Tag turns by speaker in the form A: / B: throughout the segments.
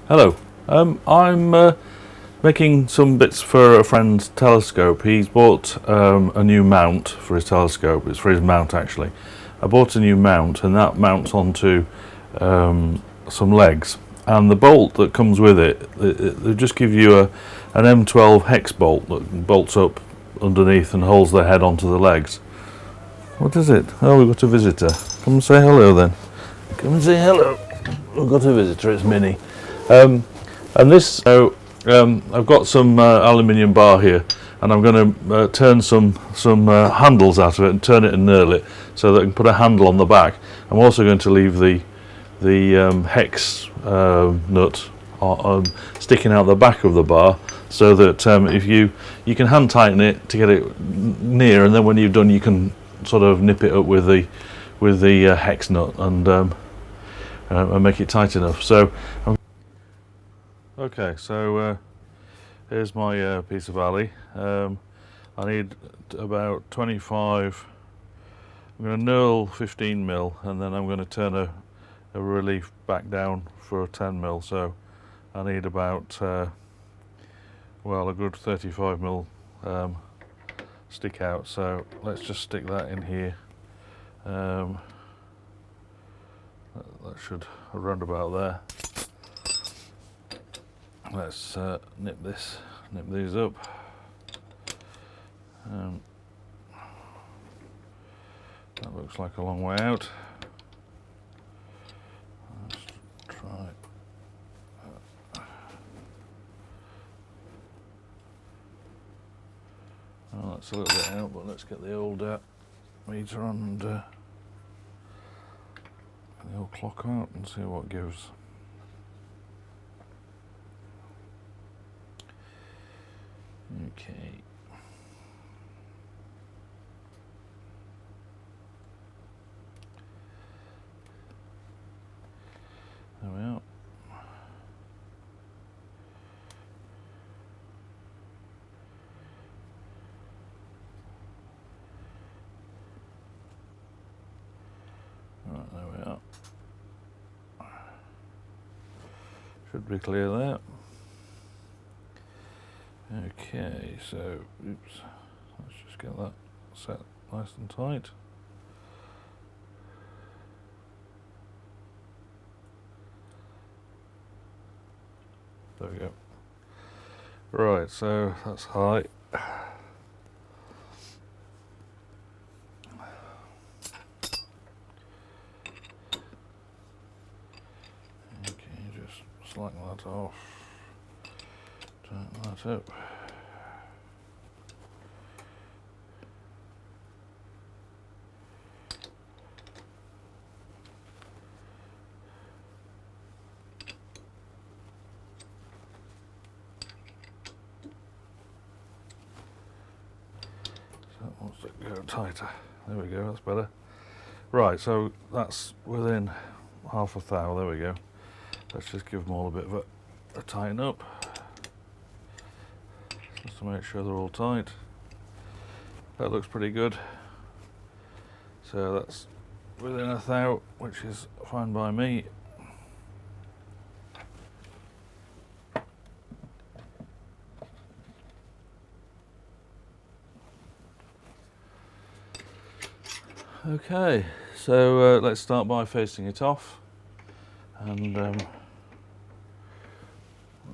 A: Hello. I'm making some bits for a friend's telescope. He's bought a new mount for his telescope. It's for his mount actually. I bought a new mount, and that mounts onto some legs. And the bolt that comes with it, they just give you an M12 hex bolt that bolts up underneath and holds the head onto the legs. What is it? Oh, we've got a visitor. Come and say hello then. Come and say hello. We've got a visitor. It's Minnie. And this, I've got some aluminium bar here, and I'm going to turn some handles out of it and turn it and knurl it so that I can put a handle on the back. I'm also going to leave the hex nut sticking out the back of the bar, so that if you can hand tighten it to get it near, and then when you've done, you can sort of nip it up with the hex nut and make it tight enough. So. Okay, so here's my piece of alley. I need about 25. I'm going to knurl 15 mil, and then I'm going to turn a relief back down for a 10 mil. So I need about well, a good 35 mil stick out. So let's just stick that in here. That should run about there. Let's nip these up. That looks like a long way out. Let's try. Well, that's a little bit out, but let's get the old meter on and the old clock out and see what gives. Okay. There we are. Right, there we are. Should be clear there. Okay, so, oops, let's just get that set nice and tight. There we go. Right, so that's high. Okay, just slacken that off. Turn that up. So that wants to go tighter. There we go, that's better. Right, so that's within half a thou. There we go. Let's just give them all a bit of a tighten up. Just to make sure they're all tight. That looks pretty good. So that's within a thou, which is fine by me. Okay, so let's start by facing it off, and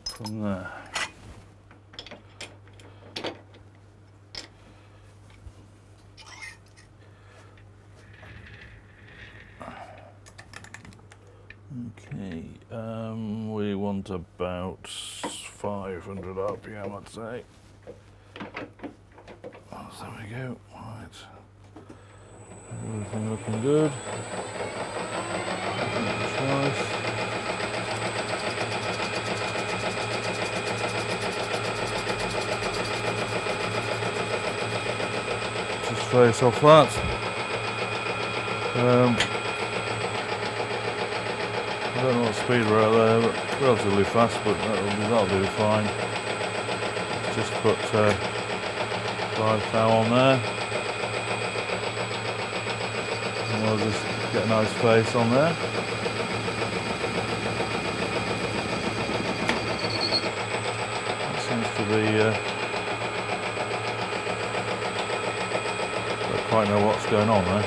A: from there. Okay, we want about 500 RPM, I'd say. Oh, there we go. Right. Everything looking good. Nice. Just face off that. I don't know what speed we're at there, but relatively fast, but that'll do fine. Let's just put 5 thou on there. And we'll just get a nice face on there. to be. Don't quite know what's going on there.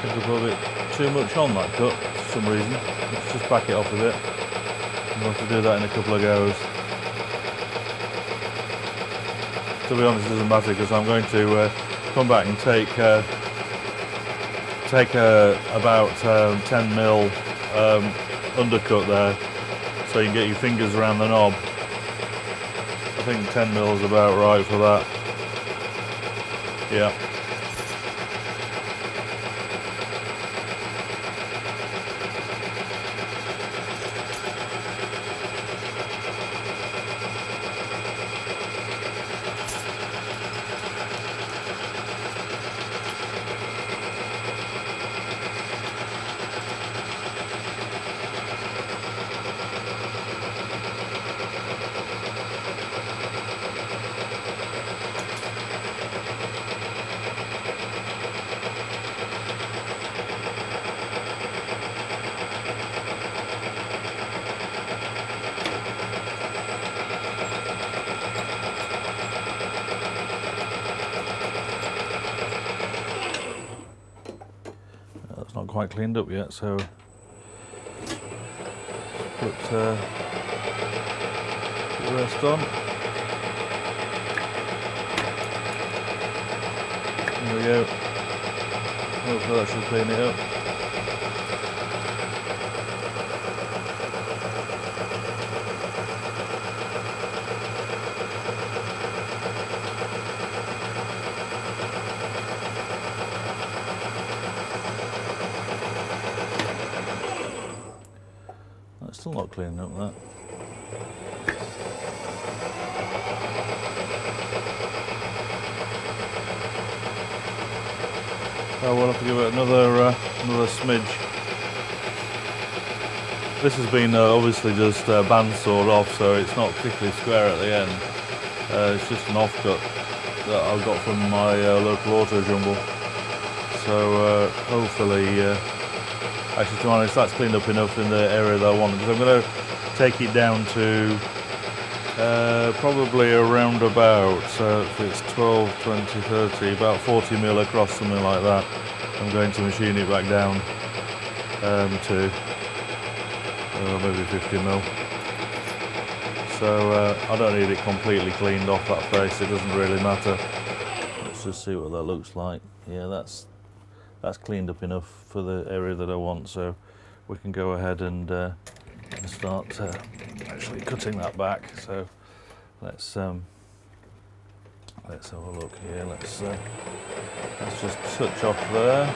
A: I put a bit too much on that cut for some reason. Let's just back it off a bit. We'll have to do that in a couple of goes. To be honest, it doesn't matter because I'm going to come back and take about 10 mil undercut there, so you can get your fingers around the knob. I think 10 mil is about right for that. Yeah. It's not quite cleaned up yet, so put the rest on. There we go. Hopefully that should clean it up. Still not cleaning up that. Oh, we'll have to give it another smidge. This has been obviously just bandsawed off, so it's not particularly square at the end. It's just an offcut that I got from my local auto jumble. So hopefully. Actually, to be honest, that's cleaned up enough in the area that I want, because I'm going to take it down to probably around about, so if it's 12, 20, 30, about 40 mil across, something like that. I'm going to machine it back down to maybe 50 mil. So I don't need it completely cleaned off that face, it doesn't really matter. Let's just see what that looks like. Yeah, that's cleaned up enough for the area that I want, so we can go ahead and start actually cutting that back. So let's have a look here. Let's just touch off there.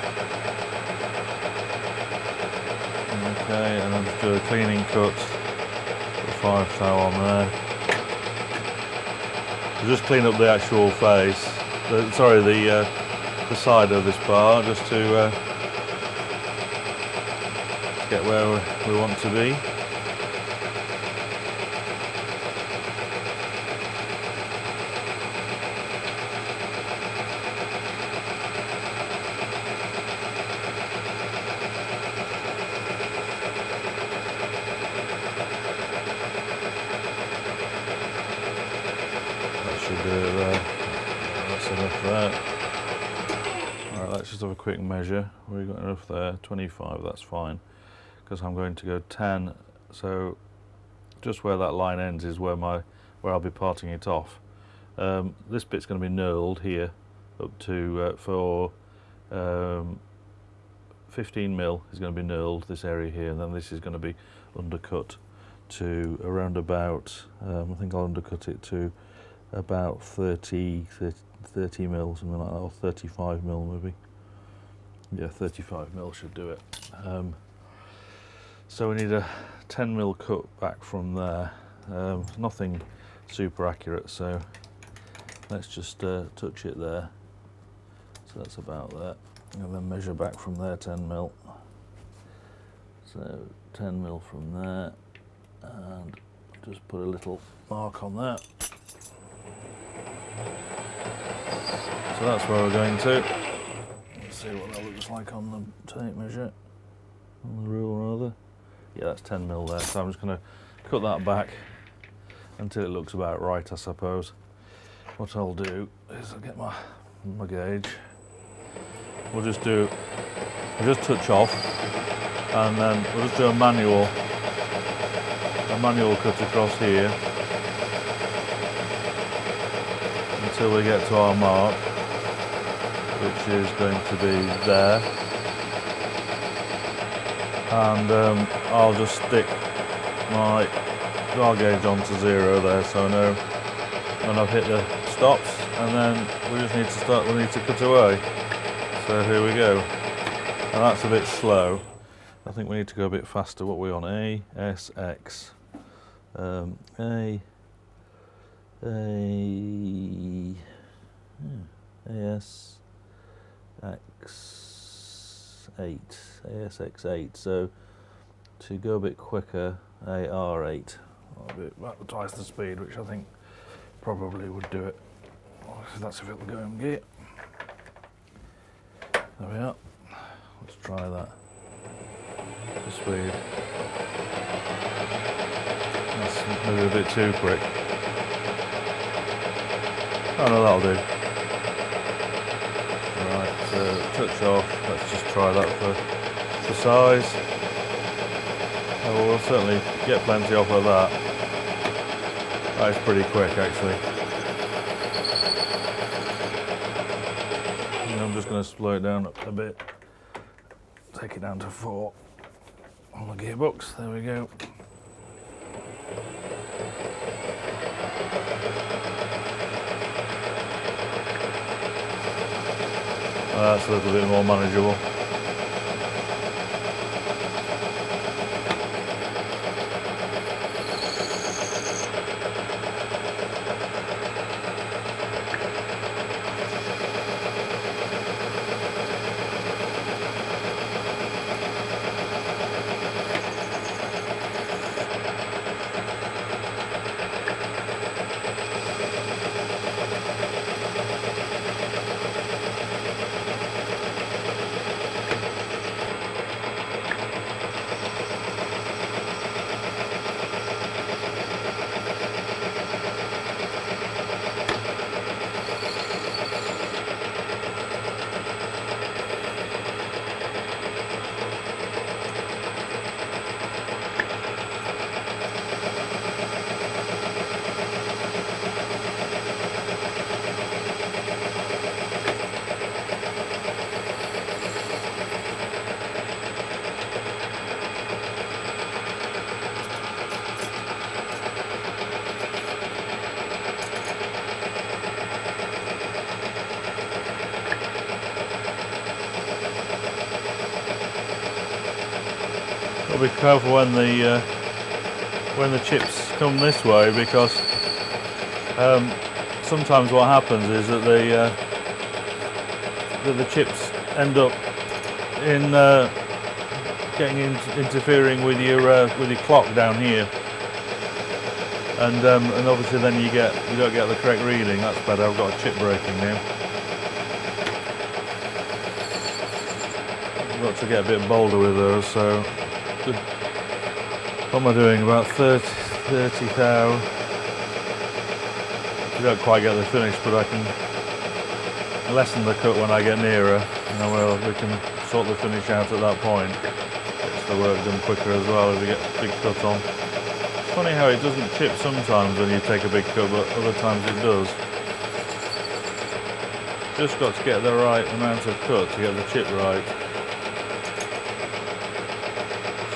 A: Okay, and then just do a cleaning cut. Put a 5 thou on there. So just clean up the actual face. The side of this bar, just to get where we want to be. That should do it there. That's enough there. Let's just have a quick measure. We've got enough there, 25, that's fine, because I'm going to go 10, so just where that line ends is where I'll be parting it off. This bit's going to be knurled here up to for 15 mil is going to be knurled, this area here, and then this is going to be undercut to around about, I think I'll undercut it to about 30 mil, something like that, or 35 mil maybe. Yeah, 35 mil should do it. So we need a 10 mil cut back from there. Nothing super accurate, so let's just touch it there. So that's about that. And then measure back from there 10 mil. So 10 mil from there, and just put a little mark on that. So that's where we're going to. Let's see what that looks like on the tape measure, on the rule rather. Yeah, that's 10mm there, so I'm just going to cut that back until it looks about right, I suppose. What I'll do is I'll get my gauge. We'll just touch off, and then we'll just do a manual cut across here until we get to our mark, which is going to be there. And I'll just stick my dial gauge onto 0 there, so I know when I've hit the stops, and then we just need to cut away. So here we go. And that's a bit slow. I think we need to go a bit faster. What are we on? ASX. ASX8. ASX8. So to go a bit quicker, AR8. About twice the speed, which I think probably would do it. That's if it'll go in gear. There we are. Let's try that. The speed. That's maybe a bit too quick. Oh no, that'll do. Right, so touch off. Let's just try that for size. Oh, we'll certainly get plenty off of that. That is pretty quick actually. And I'm just going to slow it down a bit. Take it down to 4 on the gearbox. There we go. That's a little bit more manageable. Be careful when the chips come this way, because sometimes what happens is that the chips end up in interfering with your clock down here, and obviously then you don't get the correct reading. That's better. I've got a chip breaking now. I've got to get a bit bolder with those. So. What am I doing? About 30 thou. You don't quite get the finish, but I can lessen the cut when I get nearer. Well, we can sort the finish out at that point. Gets the work done quicker as well if you get a big cut on. It's funny how it doesn't chip sometimes when you take a big cut, but other times it does. Just got to get the right amount of cut to get the chip right.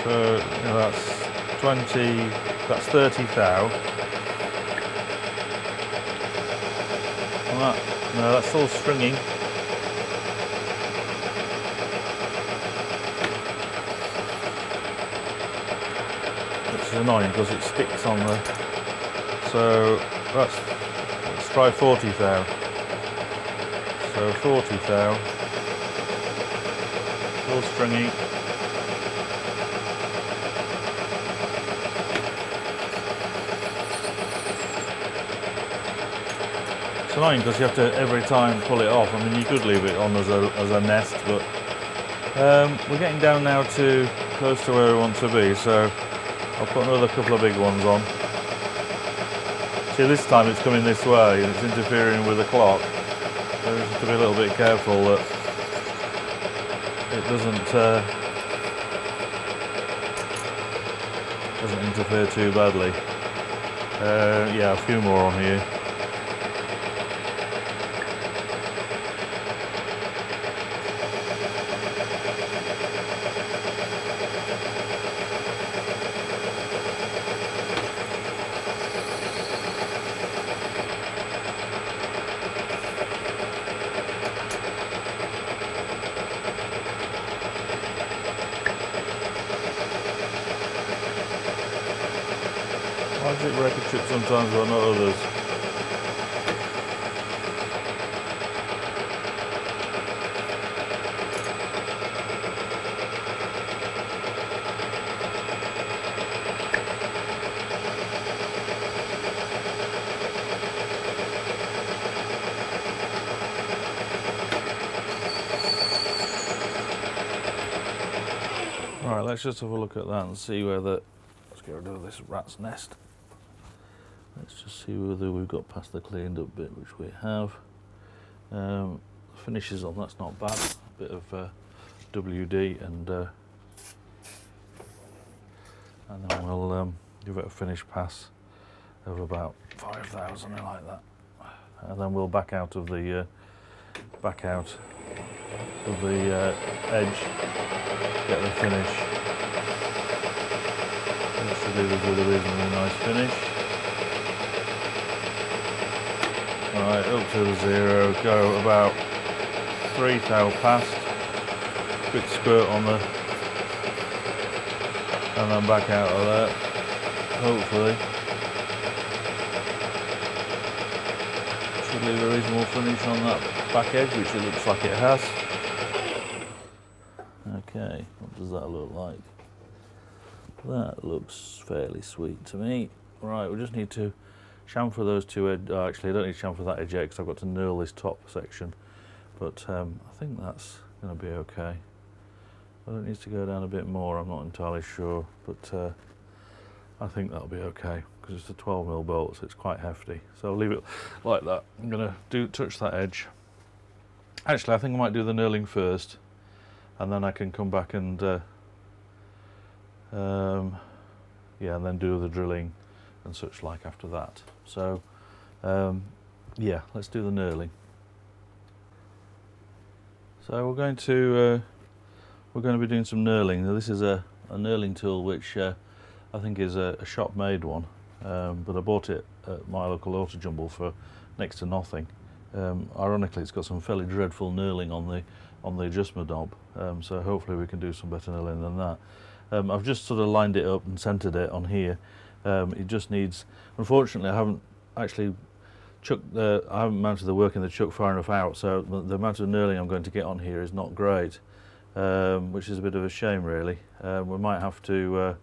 A: So that's 30 thou. Well, no, that's still stringing. Which is annoying because it sticks on the. So let's try 40 thou. So 40 thou. Still stringing. It's annoying because you have to every time pull it off. I mean, you could leave it on as a nest, but we're getting down now to close to where we want to be, so I'll put another couple of big ones on. See, this time it's coming this way and it's interfering with the clock, so we just have to be a little bit careful that it doesn't interfere too badly. Yeah, a few more on here. Why does it record chip sometimes but not others? Right, let's just have a look at that and see whether, let's get rid of this rat's nest. Let's just see whether we've got past the cleaned up bit, which we have. Finishes on, that's not bad. A bit of WD and then we'll give it a finish pass of about 5,000, like that. And then we'll back out of the edge, get the finish. That should leave us with a reasonably nice finish. Right, up to the 0, go about 3 thou past, quick squirt on the, and then back out of there, hopefully. Should leave a reasonable finish on that back edge, which it looks like it has. Okay, what does that look like? That looks fairly sweet to me. Right, we just need to chamfer those two edges. Oh, actually, I don't need to chamfer that edge yet because I've got to knurl this top section. But I think that's going to be okay. Whether it needs to go down a bit more, I'm not entirely sure. But I think that'll be okay because it's a 12mm bolt, so it's quite hefty. So I'll leave it like that. I'm going to touch that edge. Actually, I think I might do the knurling first, and then I can come back and yeah, and then do the drilling and such like after that. So yeah, let's do the knurling. So we're going to be doing some knurling. Now, this is a knurling tool which I think is a shop made one, but I bought it at my local auto jumble for next to nothing. Ironically, it's got some fairly dreadful knurling on the adjustment knob, so hopefully we can do some better knurling than that. I've just sort of lined it up and centered it on here. It just needs, unfortunately I haven't actually I haven't mounted the work in the chuck far enough out, so the amount of knurling I'm going to get on here is not great, which is a bit of a shame really. We might have to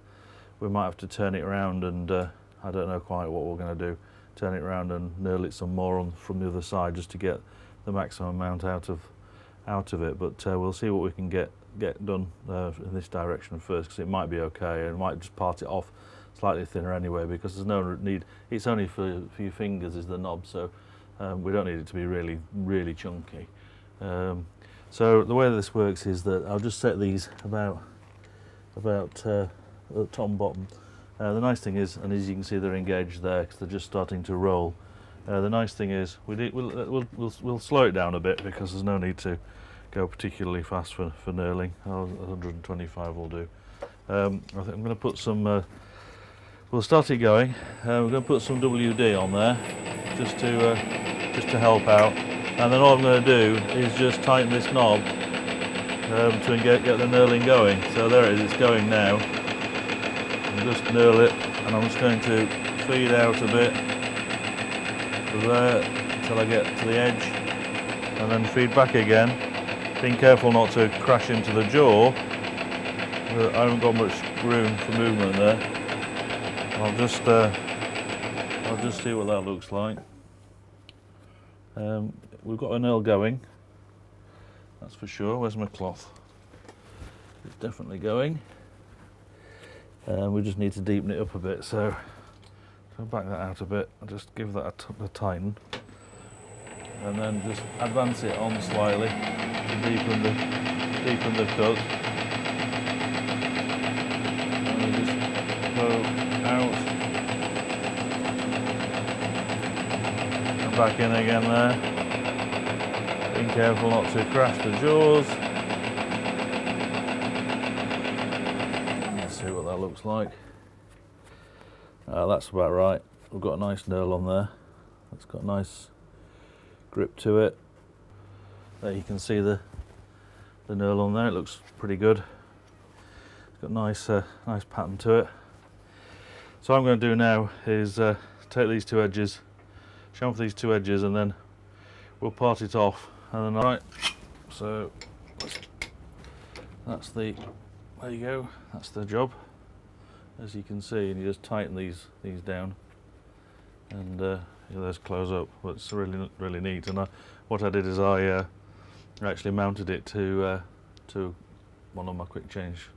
A: turn it around and I don't know quite what we're going to do. Turn it around and knurl it some more from the other side just to get the maximum amount out of it. But we'll see what we can get done in this direction first, because it might be okay, and it might just part it off slightly thinner anyway, because there's no need. It's only for your fingers is the knob, so we don't need it to be really chunky. So the way this works is that I'll just set these about top and bottom. The nice thing is, and as you can see, they're engaged there because they're just starting to roll. The nice thing is we'll slow it down a bit because there's no need to go particularly fast for knurling. 125 will do. I think I'm going to put some. We'll start it going. We're going to put some WD on there just to help out, and then all I'm going to do is just tighten this knob to get the knurling going. So there it is. It's going now. Just knurl it, and I'm just going to feed out a bit to there until I get to the edge, and then feed back again, being careful not to crash into the jaw. I haven't got much room for movement there. I'll just see what that looks like. We've got a knurl going, that's for sure. Where's my cloth? It's definitely going. We just need to deepen it up a bit, so I'll back that out a bit and just give that a tighten, and then just advance it on slightly to deepen the cut. And we just go out and back in again there. Being careful not to crash the jaws. Let's see what that looks like. That's about right. We've got a nice knurl on there. It's got a nice grip to it. There you can see the knurl on there. It looks pretty good. It's got a nice pattern to it. So what I'm going to do now is take these two edges, chamfer these two edges, and then we'll part it off. And then, right, so that's there you go. That's the job. As you can see, and you just tighten these down, and those close up. But it's really neat. And what I did is I actually mounted it to one of my quick change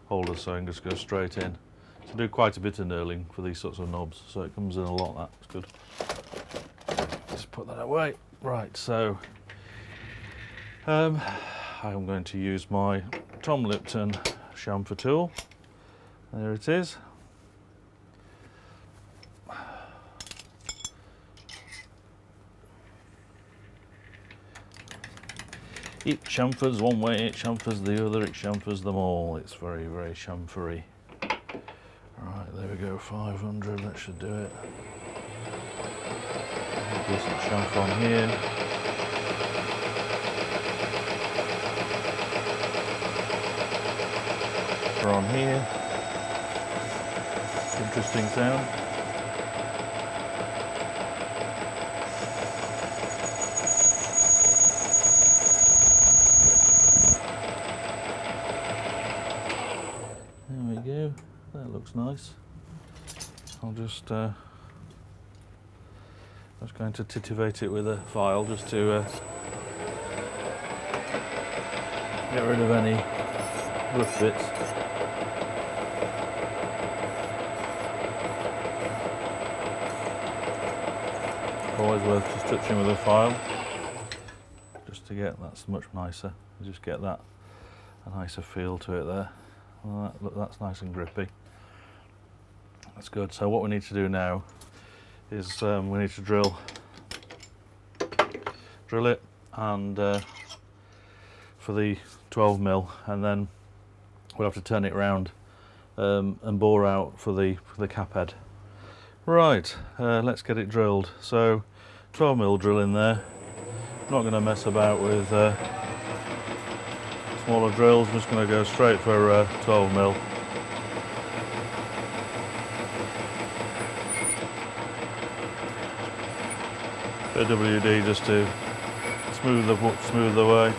A: holders, so I can just go straight in. So I do quite a bit of knurling for these sorts of knobs, so it comes in a lot. That's good. Just put that away. Right, so I'm going to use my Tom Lipton chamfer tool. There it is. It chamfers one way, it chamfers the other, it chamfers them all. It's very, very chamfery. Right, there we go, 500, that should do it. Decent chamfer on here. On here. Interesting sound. There we go. That looks nice. I'll just I was going to titivate it with a file just to get rid of any rough bits. Always worth just touching with a file, just to get that's much nicer. You just get that a nicer feel to it there. Well, that's nice and grippy. That's good. So what we need to do now is we need to drill it, and for the 12mm, and then we'll have to turn it around and bore out for the cap head. Right, let's get it drilled. So 12mm drill in there. Not going to mess about with smaller drills. I'm just going to go straight for 12mm. Bit of WD just to smooth the way.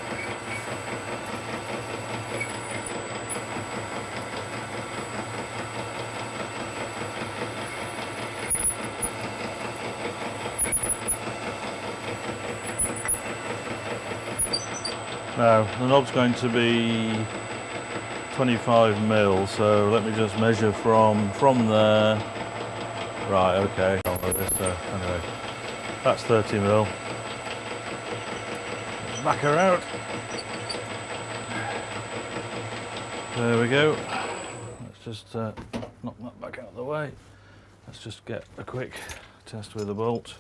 A: Now, the knob's going to be 25mm, so let me just measure from there. Right, okay. Anyway, that's 30mm. Back her out. There we go. Let's just knock that back out of the way. Let's just get a quick test with the bolt.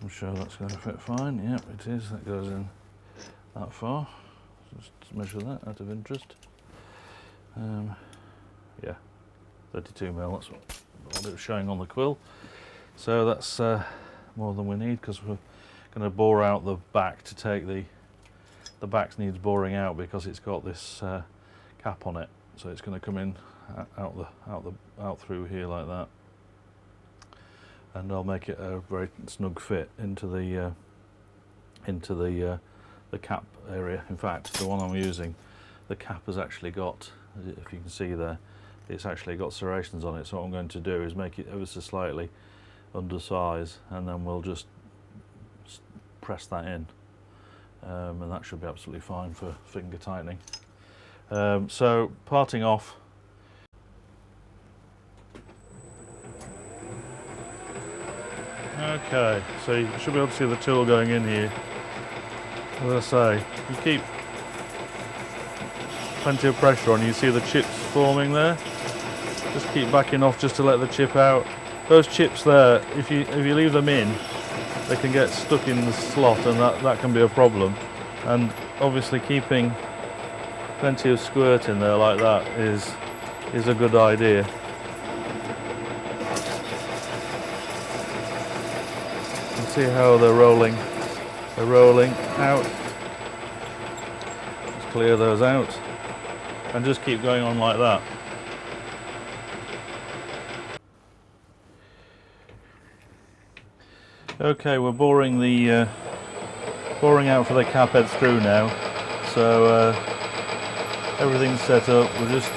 A: I'm sure that's going to fit fine. Yep, it is. That goes in that far. Just measure that out of interest. Yeah, 32mm. That's what it was showing on the quill. So that's more than we need, because we're going to bore out the back to take the back needs boring out because it's got this cap on it. So it's going to come in out through here like that, and I'll make it a very snug fit into the cap area. In fact, the one I'm using, the cap has actually got, if you can see there, it's actually got serrations on it. So what I'm going to do is make it ever so slightly undersize, and then we'll just press that in, and that should be absolutely fine for finger tightening. So parting off, okay, so you should be able to see the tool going in here. As I say, you keep plenty of pressure on, you see the chips forming there. Just keep backing off just to let the chip out. Those chips there, if you leave them in, they can get stuck in the slot, and that can be a problem. And obviously keeping plenty of squirt in there like that is a good idea. You can see how they're rolling out. Just clear those out and just keep going on like that. Okay, we're boring out for the cap head screw now, so everything's set up. We're just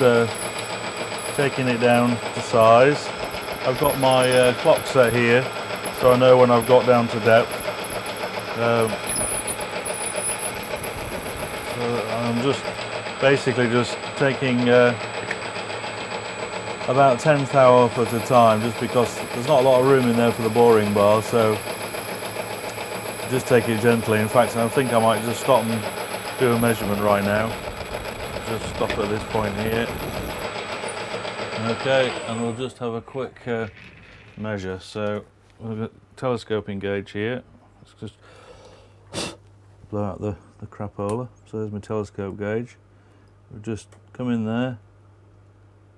A: taking it down to size. I've got my clock set here, so I know when I've got down to depth. So I'm just basically just taking about 1/10 hour at a time, just because there's not a lot of room in there for the boring bar, so just take it gently. In fact, I think I might just stop and do a measurement right now. Just stop at this point here. Okay, and we'll just have a quick measure. So we've got telescoping gauge here. Let's just blow out the crapola. So there's my telescope gauge. We'll just come in there,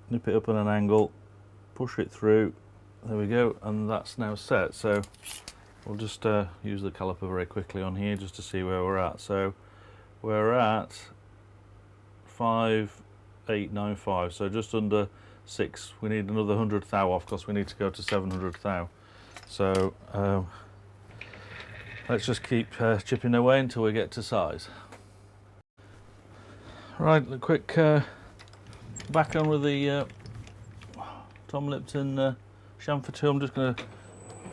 A: nip it up at an angle, push it through. There we go, and that's now set. So we'll just use the caliper very quickly on here just to see where we're at. So we're at 5895, so just under 6. We need another 100 thou off because we need to go to 700 thou. So let's just keep chipping away until we get to size. Right, a quick back on with the Tom Lipton chamfer tool. I'm just going to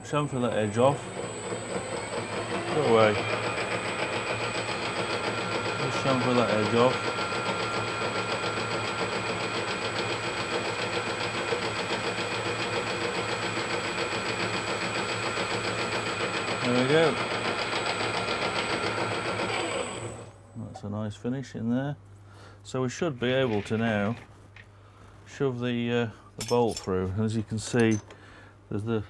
A: chamfer that edge off. Go away. Just chamfer that edge off. There we go. That's a nice finish in there. So we should be able to now shove the bolt through. As you can see, there's the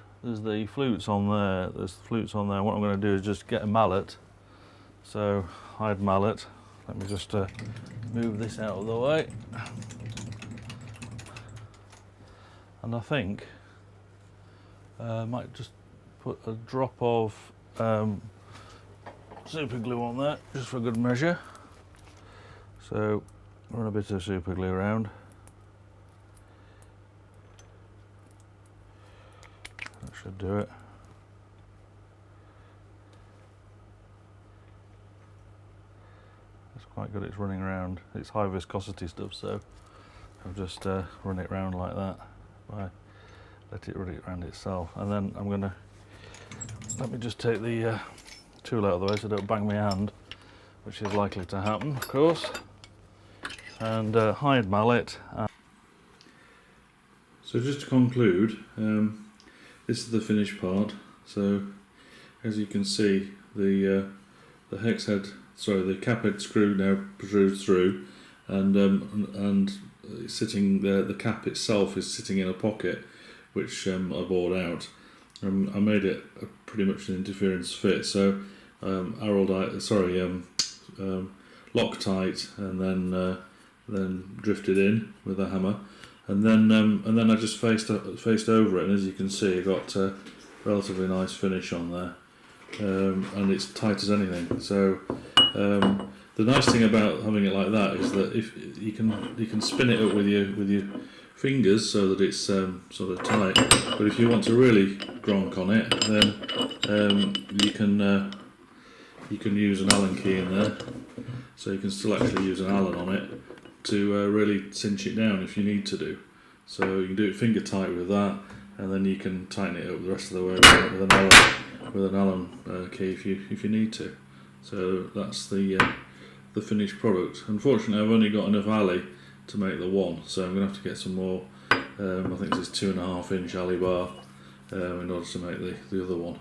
A: flutes on there. There's flutes on there. What I'm going to do is just get a mallet. So hide mallet. Let me just move this out of the way. And I think I might just put a drop of super glue on there, just for good measure. So run a bit of super glue around. That should do it. It's quite good, it's running around. It's high viscosity stuff, so I'll just run it around like that. Let it run it around itself. And then I'm going to, let me just take the tool out of the way so I don't bang my hand, which is likely to happen, of course. And hide mallet. So just to conclude, this is the finished part. So as you can see, the hex head, sorry, the cap head screw now protrudes through, and it's sitting there. The cap itself is sitting in a pocket, which I bored out. I made it pretty much an interference fit. So Loctite, and then drifted in with a hammer, and then I just faced over it, and as you can see, I got a relatively nice finish on there, and it's tight as anything. So the nice thing about having it like that is that if you can spin it up with your fingers so that it's sort of tight. But if you want to really gronk on it, then you can use an Allen key in there. So you can still actually use an Allen on it to really cinch it down if you need to do. So you can do it finger tight with that, and then you can tighten it up the rest of the way with an with an Allen key if you need to. So that's the finished product. Unfortunately, I've only got enough alley to make the one, so I'm going to have to get some more. I think this is 2.5 inch alley bar in order to make the other one.